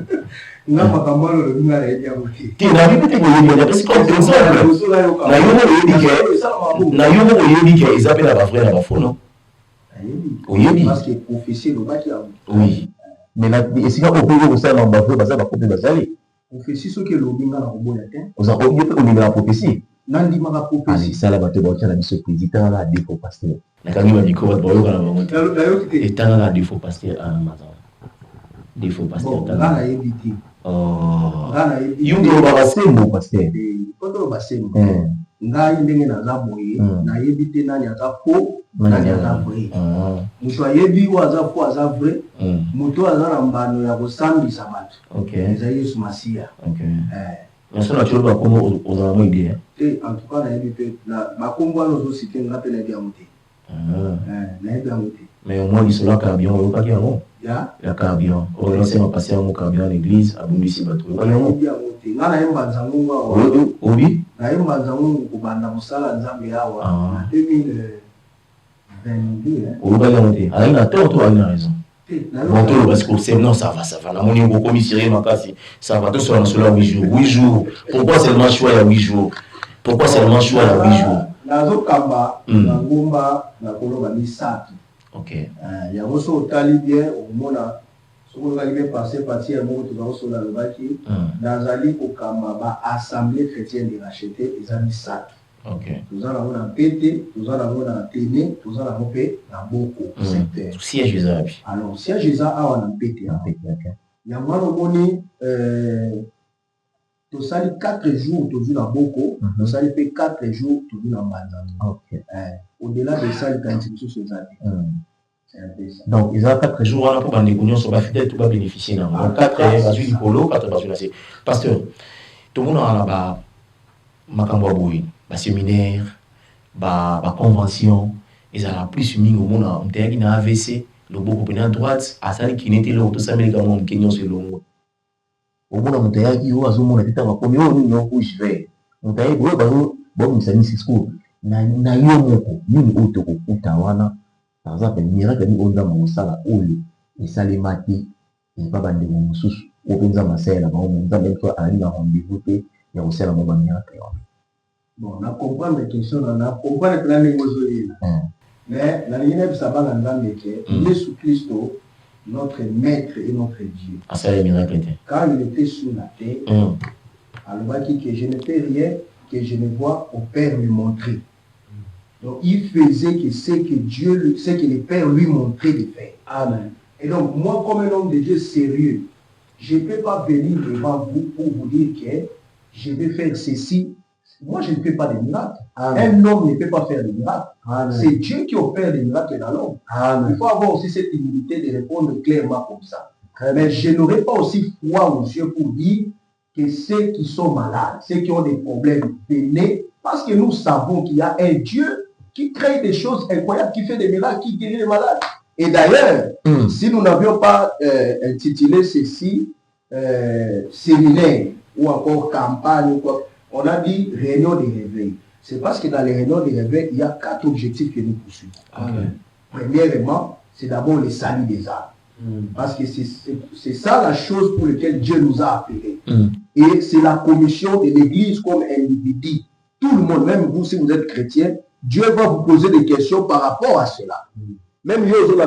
C: Nga makambo lo nga la ya buti.
B: Ti na bibi te boyebi parce que comme exemple na yo mo yebi ke ils appellent ba frère na ba faux non. Oyebi
C: parce que prophétie lo ba ki a.
B: Oui. Mais là est-ce que on peut ça dans ba frère ça va prophétie ba sali.
C: Prophétie ce que lo binga na koboya te.
B: Vous en voyez on est la prophétie.
C: Nandi maka prophétie.
B: Allez ça là ba te ba la mission président là défaut pasteur. Na kangi ba biko ba boyo kana ba monte. Et tant là défaut pasteur à matin. Défaut pasteur tant.
C: Là na yebiti.
B: Yungo basembo pasteur.
C: Koto basembo. Ngai ndenge naza boye na yebite nani aza faux nani aza vrai. Mutu ayebi wa aza faux aza vrai. Mutu aza na mbano ya kosambisa bato.
B: OK.
C: Eza Yesu Masia.
B: OK. Mais ça, tu vas comment aux amours bien.
C: Et en tout cas, ma combo nous aussi qui nous appelle bien monté.
B: Mais au moins, ils sont là, carburant, il n'y a pas carburant. Il y a carburant. On va lancer un passé à mon carburant à l'église, à Bombissi Bateau. Il y a carburant. Oui.
C: Na yemba zangu kubanda musala nzambe yawa 2022
B: au Baganoté. Alors, il a tort, toi, il a raison. Bon, tout parce que c'est non, ça va. La monnaie au commissariat, ma casse, ça va tout sur la 8 jours. 8 jours. Pourquoi seulement choix à 8 jours? Pourquoi seulement choix à 8 jours?
C: Nazo kamba, na ngomba, na koloba ni saki.
B: Ok.
C: Il y a aussi au talibien, au mona, ce qu'on va passer partie à mon tout sur la Lobaki, dans Ali au kamba, assemblée chrétienne de racheter, ils ont mis saki.
B: Ok.
C: Nous allons en pété, nous allons en téné, nous allons en pété, dans beaucoup secteurs.
B: Siège Isabi.
C: Alors, siège Isabi, on a pété. Il y a moins de monnaie, tu sali 4 jours, tu vis dans beaucoup, tu sali 4 jours, tu vis dans Banzan. Ok. Au-delà de ça, il y a une institution sur ça.
B: Donc, ils ont 4 jours, on a pour les unions sur la fidèle, tout va bénéficier. Donc, 4 heures, du polo, 4 heures, c'est. Pasteur, tout le monde a là-bas, Makambo Aboui. Séminaire, convention, ils ont plus mis au monde en terre qui n'a AVC, le beau copain à droite, à celle qui n'était là, tout ça, mais quand on Kenyon c'est long. Au monde en terre qui a zoomé, on était en premier, on est rouge vert. On t'a dit, bon, ça c'est school. Na yo moko, ni auto ko utawana, par exemple, miracle ni onda mosala oli, et ça les mati, et pas bande mon sous, au benza masela, ba on nza ben ko ali na rendez-vous pe, ya osala mo ba miracle.
C: Bon, on a compris mes questions, on a compris que l'année aujourd'hui. Mais l'année Jésus Christ, notre maître et notre Dieu.
B: Ah, ça, les miracles.
C: Quand il était sur la terre, alors il dit que je ne fais rien, que je ne vois au Père lui montrer. Donc il faisait que ce que Dieu, ce que le Père lui montrait de faire. Amen. Et donc moi, comme un homme de Dieu sérieux, je ne peux pas venir devant vous pour vous dire que je vais faire ceci. Moi, je ne fais pas des miracles. Amen. Un homme ne peut pas faire des miracles. C'est Dieu qui opère des miracles dans l'homme. Il faut avoir aussi cette humilité de répondre clairement comme ça. Mais je n'aurai pas aussi foi, monsieur, pour dire que ceux qui sont malades, ceux qui ont des problèmes, venez, parce que nous savons qu'il y a un Dieu qui crée des choses incroyables, qui fait des miracles, qui guérit les malades. Et d'ailleurs, si nous n'avions pas intitulé ceci séminaire ou encore campagne ou quoi, on a dit réunion de réveil. C'est parce que dans les réunions de réveil, il y a 4 objectifs que nous poursuivons. Premièrement, c'est d'abord le salut des âmes. Parce que c'est ça la chose pour laquelle Dieu nous a appelés. Et c'est la commission de l'Église comme individu. Tout le monde, même vous, si vous êtes chrétien, Dieu va vous poser des questions par rapport à cela. Même nous, nous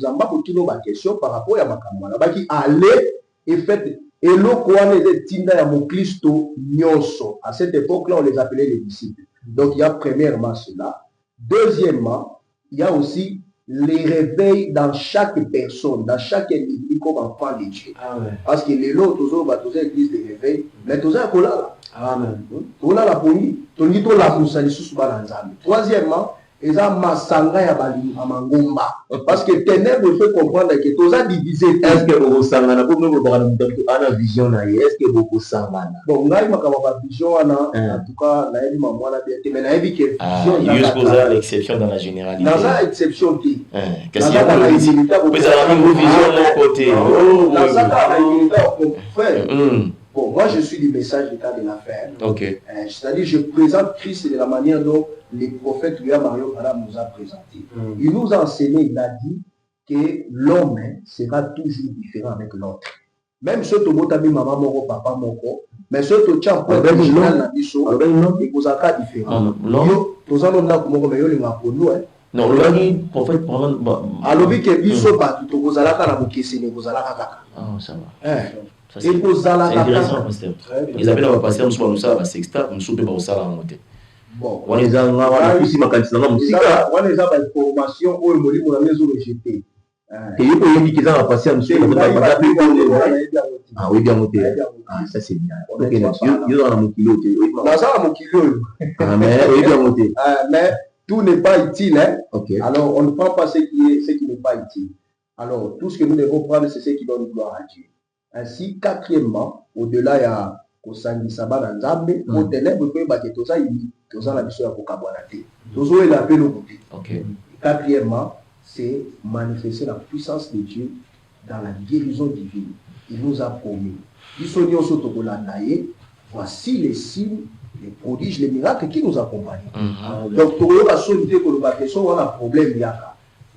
C: avons des questions par rapport à ma qui allait et fait. Et à cette époque-là, on les appelait les disciples. Donc, il y a premièrement cela. Deuxièmement, il y a aussi les réveils dans chaque personne, dans chaque individu comme enfant de Dieu. Amen. Parce que les lots, tous les églises de réveil, mais tous les là. Amen. Tous la poni, tous les la troisièmement, ils ont massanga ya bali amangomba. Parce que ténèbres, il faut comprendre que tous les divisé. Est-ce que vous sangana pour nous ana vision na est-ce que beaucoup sangana? Bon, ngai makaba vision ana en tout cas na yebi mamwana bien mais na yebi que vision
B: juste pour ça l'exception dans la généralité.
C: Dans la exception qui
B: qu'est-ce qu'il y a vous avez la même vision de mon côté.
C: Dans ça bon, moi je suis du message d'état de l'affaire. OK. C'est-à-dire je présente Christ de la manière dont les prophètes William Mario Adam nous a présenté. Il nous a enseigné, il a dit que l'homme sera toujours différent avec l'autre. Même ceux qui ont été maman moko papa moko, mais ceux qui ont été original na biso, ils vous ont pas différent. Yo, tous allons là comme mais yo les ngapolo
B: non, le gars prophète
C: alors que biso ba to vous allez ka na bokesi ne vous allez ka.
B: Ah, ça va. C'est intéressant, pasteur. Ils appellent à passer, nous ça, à sexta, nous sommes pas au salaire en côté.
C: Bon, on les a aussi ma quantité on les a pas formation au moli pour la maison rejeté. Et il faut dire qu'ils ont passé nous sommes ah oui bien noté. Ah ça c'est bien. OK, ils ont mon kilo. Dans ça mon kilo. Ah mais oui bien noté. Mais tout n'est pas utile hein. OK. Alors on ne prend pas ce qui n'est pas utile. Alors tout ce que nous devons prendre c'est ce qui donne gloire à Dieu. Ainsi, quatrièmement, au-delà, kosangisa bana nzambe po ténèbre koyeba ke toza na biso ya kokabwana te tozoyela mpe lokuti. Quatrièmement, c'est manifester la puissance de Dieu dans la guérison divine. Il nous a promis. Voici les signes, les prodiges, les miracles qui nous accompagnent. Donc, pour eux, on a un problème.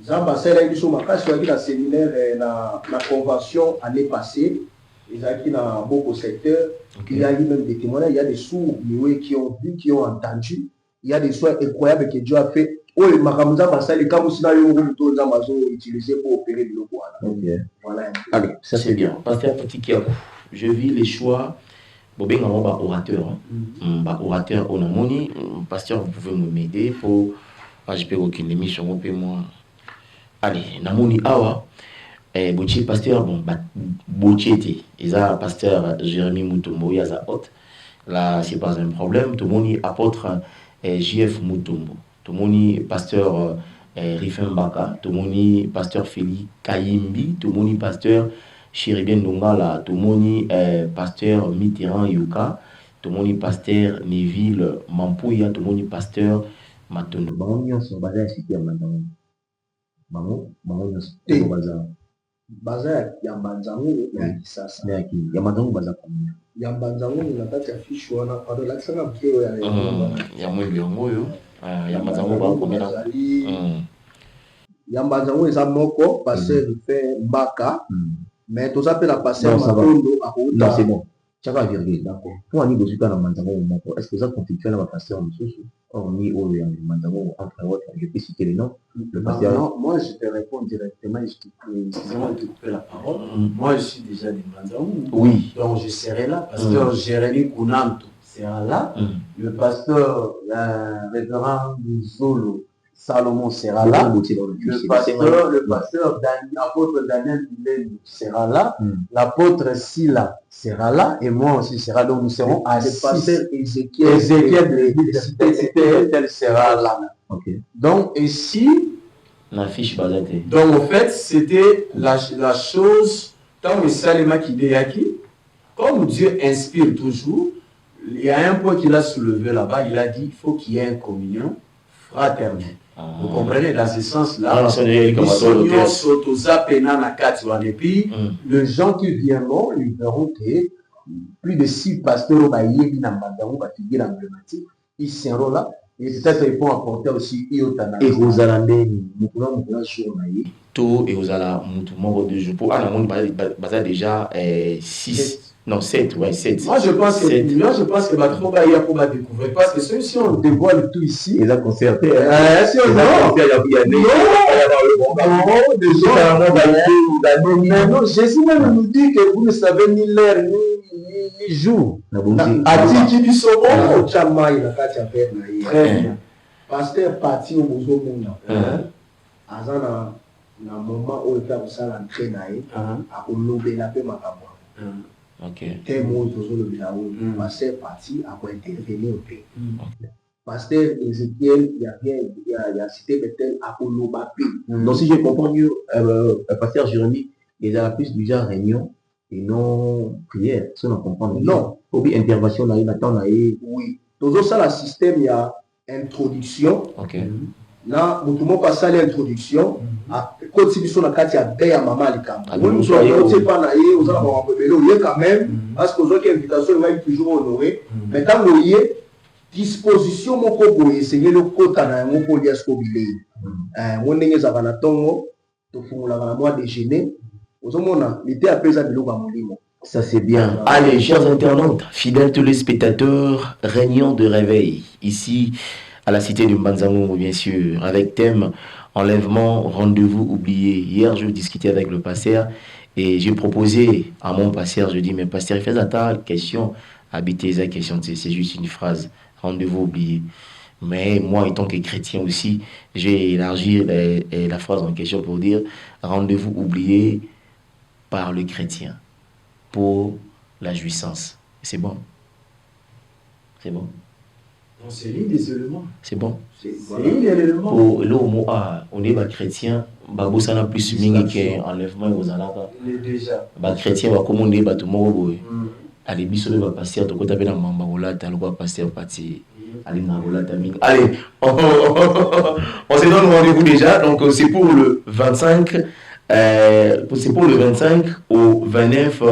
C: Zamba Sela Biso Makasi a un séminaire, la convention l'année passée. Ils ont dans beaucoup de secteurs. Il y a eu même des témoignages. Il y a des sourds qui ont vu, qui ont entendu. Il y a des soins incroyables que Dieu a fait. Oui, Makamuza Masali, comme si nous avons utilisé pour opérer le logo. Voilà.
B: Allez, ça c'est bien.
F: Pasteur Petit Kiakou, je vis les choix. Bobé Ngamo, orateur. Orateur, on a moni. Pasteur, vous pouvez m'aider pour. Je peux aucune émission, on peut moi. Allez, Namoni Awa. Boutier pasteur, bon, Boutier, ils a pasteur Jérémy Moutombo, il y a sa hôte. Là, c'est pas un problème. Tout le monde apôtre JF Moutombo. Tout le monde pasteur Rifin Baka. Tout le monde pasteur Félix Kayimbi. Tout le monde pasteur Chéribien Dongala. Tout le monde pasteur Mitterrand Yuka. Tout le monde pasteur Neville Mampouya. Tout le monde pasteur Matondo.
B: Bango sont basés à cité à Mandango. Bango sont basés
C: baza ya Mbanzango ya kisasa
B: ya Mandango baza combien
C: ya Mbanzango na kati ya fiche wana pardon la kisanga mkeo
F: ya mwili ngoyo ya Mbanzango ba combien
C: ya Mbanzango eza moko passer fait Mbaka mais to s'appelle la passer Matondo
B: non c'est bon chaka virgule d'accord pour ani bosuka na Mbanzango moko est-ce que ça constitue na passer en dessous or ni au ya Mbanzango entre autres je peux citer les noms le pasteur
C: non moi je te réponds directement excusez-moi de couper la parole moi je suis déjà de Mbanzango
F: oui
C: donc je serai là pasteur Jérémy Kounanto sera là le pasteur révérend Zolo Salomon sera là, le pasteur l'apôtre Daniel Bilel sera là, l'apôtre Sila sera là, et moi aussi sera là, donc nous serons à le pasteur Ézéchiel de l'église de sera là. Donc ici,
F: la fiche basée.
E: Donc en fait, c'était la chose, tant que Salema qui déyaki, comme Dieu inspire toujours, il y a un point qu'il a soulevé là-bas, il a dit il faut qu'il y ait une communion fraternelle. Vous comprenez, dans ce sens-là, et puis les gens qui viendront, ils verront que plus de 6 pasteurs ils seront là, et peut-être ils vont apporter aussi Iotana.
B: Et vous allez
F: tout et vous allez de jour pour déjà 6. Non, 7, ouais, 7.
E: Moi, je pense que Batro va découvrir. Parce que si on dévoile tout ici,
B: il a concerté.
E: Si on non, Jésus même nous dit que vous ne savez ni l'heure ni jour. A-t-il dit son bon au Tchama, il a fait affaire. Très bien. Pasteur parti au Bozo Mouna. Azana, na moment où il a fait ça l'entrée naïe, à Olobé la paix Makabwa. Tel mot le pasteur parti à intervenir au pays. Pasteur Ézéchiel, il a cité peut-être à Olobapé.
B: Donc si je comprends mieux, pasteur Jérémy, il a plus déjà réunion et non prière. Si on comprend mieux.
C: Non.
B: Pour une intervention,
C: oui. Dans ça, le système, il y a introduction. Là, tout le monde passe à l'introduction. Quand tu es carte, il y a maman quand même, parce que les invitations vont toujours honorées. Mais quand il y a disposition, mon coco, essayer le quota, mon polyascobilé. Mon nez à Vanatongo, tu fous la mois déjeuner. Aux hommes, l'été après ça, de l'eau à mon limon.
F: Ça c'est bien. Allez, chers internautes, fidèles téléspectateurs, réunion de réveil, ici à la cité de Mbanzango, bien sûr, avec thème enlèvement, rendez-vous oublié. Hier, je discutais avec le pasteur et j'ai proposé à mon pasteur, je dis, mais pasteur, fais ta question, habiter sa question, c'est juste une phrase, rendez-vous oublié. Mais moi, étant que chrétien aussi, j'ai élargi la phrase en question pour dire rendez-vous oublié par le chrétien pour la jouissance. C'est bon. C'est bon.
E: C'est l'un des éléments.
F: C'est bon.
E: C'est l'un des éléments.
F: Pour l'homme, on est chrétien, ça n'a plus mingi qu'enlèvement aux alaka.
E: Il est déjà.
F: Chrétien va commander tout le monde. Allez, bisous, va passer à ton côté, avec la mambarola, t'as le droit passer à partir. Allez, mambarola, t'as mis. Allez, on se donne rendez-vous déjà. Donc, c'est pour le 25, c'est pour le 25 au 29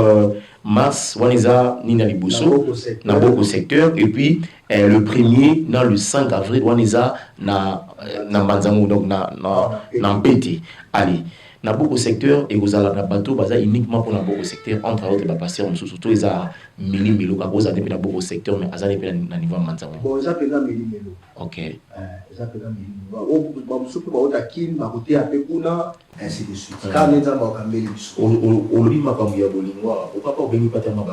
F: mars, on est à Nina Liboso, dans beaucoup secteur. Et puis, le 1er, dans le 5 avril, on est à Manzango, donc dans Mpete. Allez. Dans beaucoup de secteurs, et vous allez bateau uniquement pour beaucoup de secteurs, entre autres, les passeurs, surtout les a mili-milo, à cause dans beaucoup de secteurs, mais à ça, niveau Manzango.
C: Bon, ça peut être mili-milo.
F: Ok.
C: Ça peut être mili-milo. On se peut pas qu'il m'a coûté un peu pour ainsi de suite. Quand on est dans le mili-milo.
F: On lui m'a pas mis à Bolingwa, on ne peut pas venir pas tellement,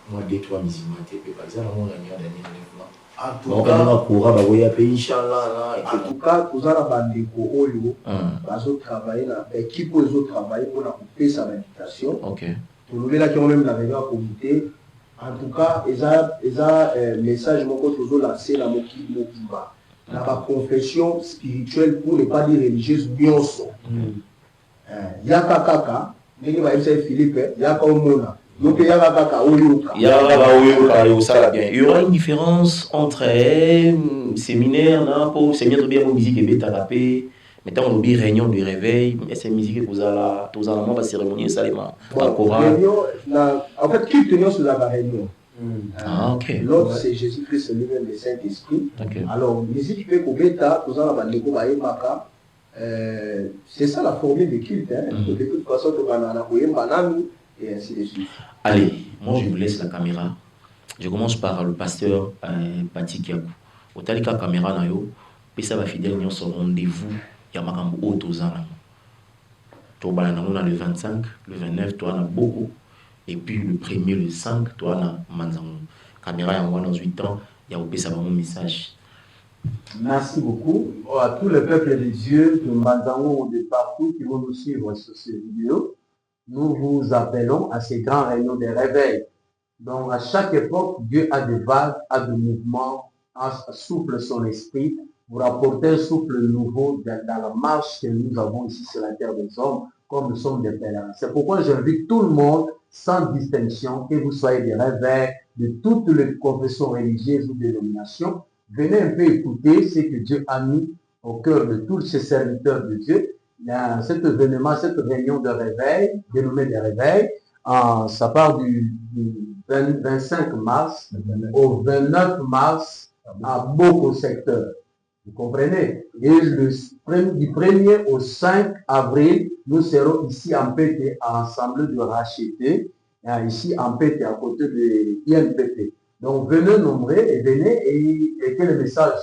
F: moi, 2-3 musulmans, par exemple, on a mis à Daniel. En tout cas, nous allons bandeko oyo, bazo travailler na équipe oyo travailler pour la couper sa invitation. OK. Pour nous là qui ont même la réunion comité. En tout cas, ils ont message mon côté toujours lancé la mokimba. La confession spirituelle pour ne pas dire religieuse bien son. Yaka kaka, ngi ba Philippe, yaka omona. Il y aura une différence entre séminaire, séminaire de musique et bêta-rapé, maintenant on oublie réunion de réveil, mais c'est musique que vous allez la cérémonie, ça les mains. En fait, qui tenait sur la réunion? Ah, ok. L'autre, c'est Jésus-Christ, lui-même, le Saint-Esprit. Alors, musique peut bêta, vous allez c'est ça la formule de culte. De toute façon, et ainsi de suite. Allez, moi je vous laisse la caméra. Je commence par le pasteur Pati Kiakou. Au talika caméra na yo, puis ça va fidèle nous son rendez-vous. Il y a makambo autozana. Tu vas le 25, le 29, tu as beaucoup. Et puis le 1er, le 5, tu as Manzango. Caméra en dans 8 ans, il y a aussi mon message. Merci beaucoup à tous les peuples de Dieu de Manzango de partout qui vont nous suivre sur ces vidéos. Nous vous appelons à ces grands réunions de réveil. Donc, à chaque époque, Dieu a des vagues, a des mouvements, souffle son esprit pour apporter un souffle nouveau dans la marche que nous avons ici sur la terre des hommes, comme nous sommes des pèlerins. C'est pourquoi j'invite tout le monde, sans distinction, que vous soyez des réveils, de toutes les confessions religieuses ou dénominations, venez un peu écouter ce que Dieu a mis au cœur de tous ces serviteurs de Dieu. Cet événement, cette réunion de réveil, dénommée de réveil, ça part du 25 mars au 29 mars à beaucoup de secteurs. Vous comprenez? Et du 1er au 5 avril, nous serons ici en Mpete, ensemble de racheter, ici en Mpete, à côté de INPT. Donc venez nombreux et venez et que le message.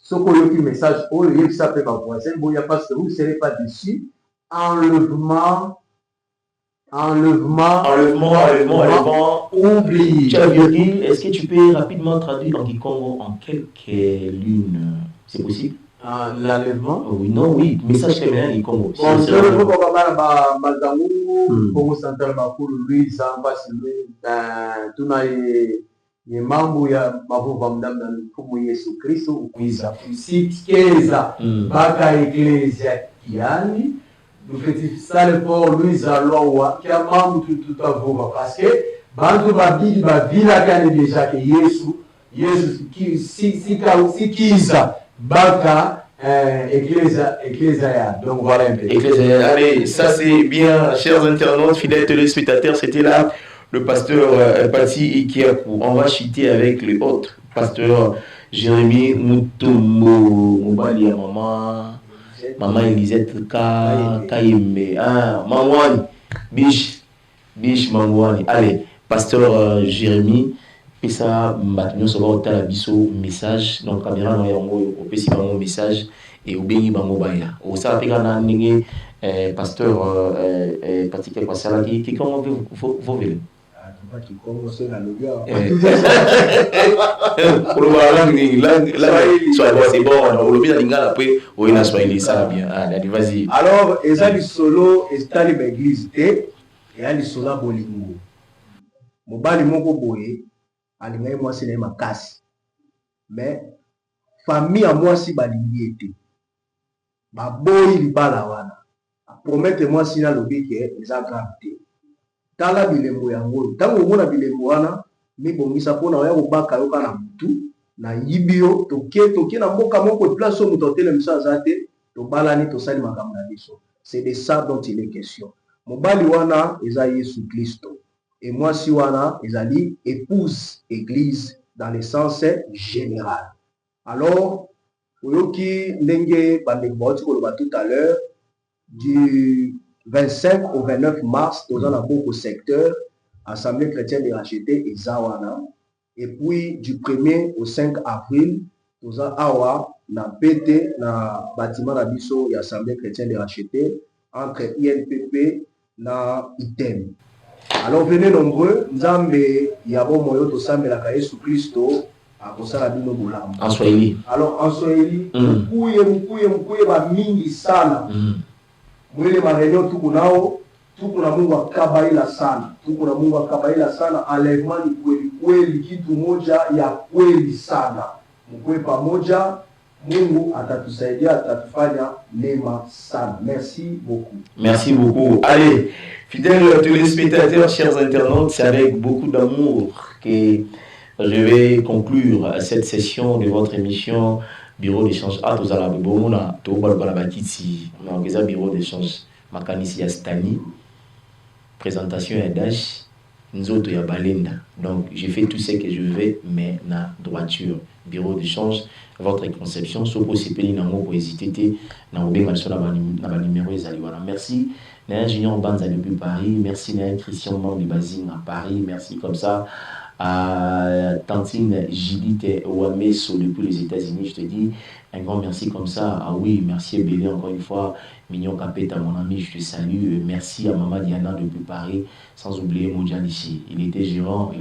F: Ce qu'on message, ça peut pas voisin, bon, il n'y a pas que vous ne serez pas déçus. Enlèvement, oublie. Est-ce que tu peux rapidement traduire en Kikongo en quelques lignes? C'est possible? L'enlèvement? Oui, non, oui. Message que bien Kikongo. Bon, c'est le mot qu'on va faire Mazango, Congo Central, Bakulu, Louis, Zamba, tout n'a ye mambo ya mavuva mdamna mfumu Yesu Kristo ukwiza kusikeza baka eklesia yani dufetifisale pour Louis Alowa kia mambo tutavuva parce que bantu babili bavila kane deja ke Yesu sikiza baka Ecclésia ya. Donc voilà un peu. Ecclésia. Allez, ça c'est bien, chers internautes, fidèles téléspectateurs, c'était là le pasteur Pati Kiakou. On va chuter avec le autre pasteur Jérémy Mutombo Mobali à maman Elisette Kaime. Ah, Mangwani. Biche Mangwani. Allez, pasteur Jérémy. Et ça, maintenant, ça va au talabiso message. Donc, caméra, on peut aussi faire un message et au béni bango baya. Au ça, puis on a un pasteur Pati Kiakou qui comment vous voulez. Qui commence à le gars. C'est bon, on le bien après, on a soigné ça bien. Allez, vas-y. Alors, ils ont du solo, ils ont une église, et ils ont du solo bolingo. Mobali moko boye, alingai moi c'est ma casse. Mais famille à moi si balingi était. Ma boy li bala wana. Promettez-moi si na lobi que ils ont gravité.
C: tala bilembo yango tango mona bilembo wana mibongisa pona oya kobaka yoka na mutu na yibio toke na mboka moko place au mutotele msaza te to balani to sali makambo na biso. C'est de ça dont il est question. Mobali wana eza Yesu Kristo et moi si wana ezali épouse église dans le sens général. Alors oyoki ndenge bandeko bauti koloba tout à l'heure du 25 au 29 mars dans la beaucoup secteur Assemblée chrétienne de racheter et Zawana. Et puis du 1er au 5 avril, nous avons awa na pété na bâtiment la biso et Assemblée chrétienne de racheter entre INPP na ITEM. Alors venez nombreux, Nzambe yabo moyo to sambe la Yesu Kristo a kosala bino bolam.
F: En Swahili.
C: Alors en Swahili, mkuye ba mingi sana. Mwele marenyo tuku nao tuku na Mungu akabaila sana, tuku na Mungu akabaila sana. Enlèvement ni kweli kweli, kitu moja ya kweli sana. Mkwe pamoja, Mungu atatusaidia, atatufanya neema sana. Merci beaucoup.
F: Merci beaucoup. Allez, fidèles téléspectateurs, chers internautes, c'est avec beaucoup d'amour que je vais conclure cette session de votre émission Bureau d'échange. Ah, tous à la Bomona, tout au bas de Bureau d'échange. Makanisi Stani. Présentation et d'âge, nous autres, il y a Balenda. Donc, j'ai fait tout ce que je veux, mais na droiture, bureau d'échange, votre conception, so possible, n'a pas hésité, n'a pas numéro, merci. N'a Junior Banza depuis Paris, merci N'a Christian Mang de Basine à Paris, merci comme ça. À Tantine Judith Ouameso depuis les États-Unis, je te dis un grand merci comme ça. Ah oui, merci Bélé encore une fois. Mignon Capeta, mon ami, je te salue. Merci à Maman Diana depuis Paris, sans oublier Moudjan ici. Il était gérant,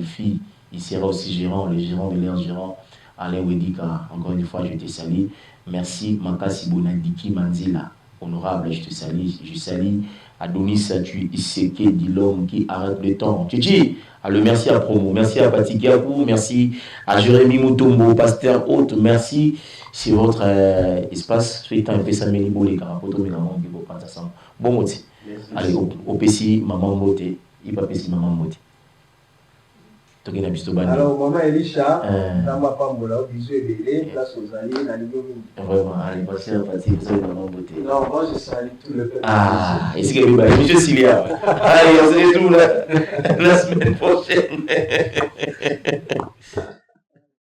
F: il sera aussi gérant, le gérant de l'air gérant, Alain Wedika. Encore une fois, je te salue. Merci Makasi Bonadiki Manzila, honorable, je te salue. Je salue Adonis tu Iseke, dit l'homme qui arrête le temps. Tchichi, alors merci à Promo, merci à Pati Gabou, merci à Jérémy Moutombo, pasteur hôte, merci. C'est votre espace. Faites un peu ça, mais les gars, bon mot. Allez, au PC, maman moté, il va PC, maman moté.
C: Alors, maman Elisha, dans ma femme, là, bisous et bébé, place aux alliés, dans les
F: vraiment, allez, passez à partir de maman moté.
C: Non, moi je salue tout le peuple.
F: Ah, est-ce qu'il y a des monsieur Syria? Allez, on se retrouve la semaine prochaine.